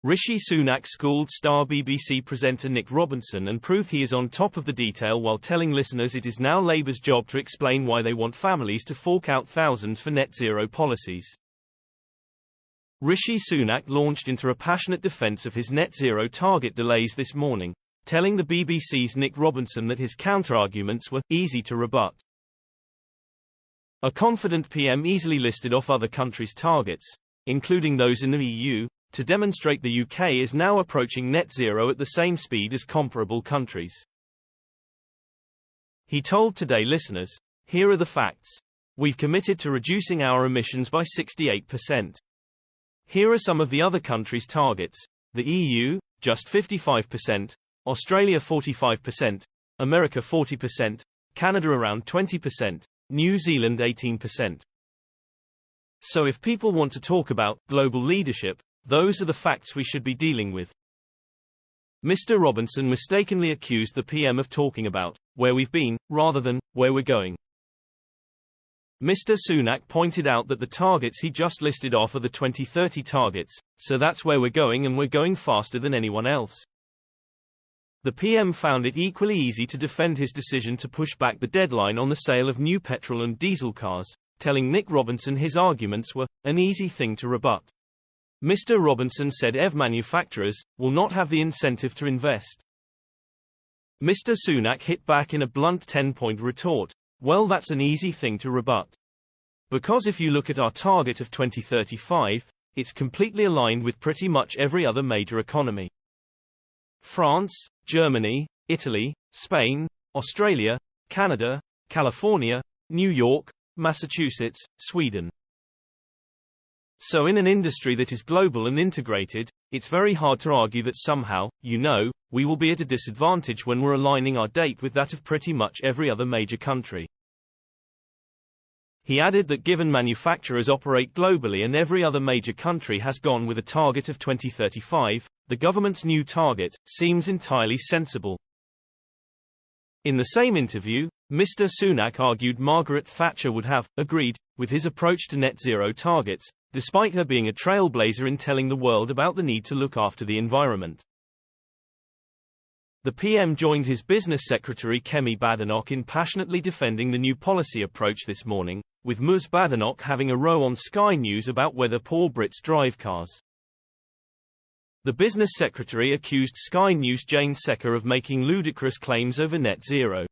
Rishi Sunak schooled star BBC presenter Nick Robinson and proved he is on top of the detail while telling listeners it is now Labour's job to explain why they want families to fork out thousands for net zero policies. Rishi Sunak launched into a passionate defence of his net zero target delays this morning, telling the BBC's Nick Robinson that his counter-arguments were easy to rebut. A confident PM easily listed off other countries' targets, including those in the EU, to demonstrate the UK is now approaching net zero at the same speed as comparable countries. He told Today listeners, "Here are the facts. We've committed to reducing our emissions by 68%. Here are some of the other countries' targets. The EU, just 55%, Australia 45%, America 40%, Canada around 20%, New Zealand 18%. So if people want to talk about global leadership, those are the facts we should be dealing with." Mr. Robinson mistakenly accused the PM of talking about where we've been, rather than where we're going. Mr. Sunak pointed out that the targets he just listed off are the 2030 targets, so that's where we're going and we're going faster than anyone else. The PM found it equally easy to defend his decision to push back the deadline on the sale of new petrol and diesel cars, telling Nick Robinson his arguments were an easy thing to rebut. Mr. Robinson said EV manufacturers will not have the incentive to invest. Mr. Sunak hit back in a blunt 10-point retort. Well, that's an easy thing to rebut. Because if you look at our target of 2035, it's completely aligned with pretty much every other major economy. France, Germany, Italy, Spain, Australia, Canada, California, New York, Massachusetts, Sweden. So in an industry that is global and integrated, it's very hard to argue that somehow, we will be at a disadvantage when we're aligning our date with that of pretty much every other major country. He added that given manufacturers operate globally and every other major country has gone with a target of 2035, the government's new target seems entirely sensible. In the same interview, Mr. Sunak argued Margaret Thatcher would have agreed with his approach to net zero targets, despite her being a trailblazer in telling the world about the need to look after the environment. The PM joined his business secretary Kemi Badenoch in passionately defending the new policy approach this morning, with Ms. Badenoch having a row on Sky News about whether poor Brits drive cars. The business secretary accused Sky News' Jane Secker of making ludicrous claims over net zero.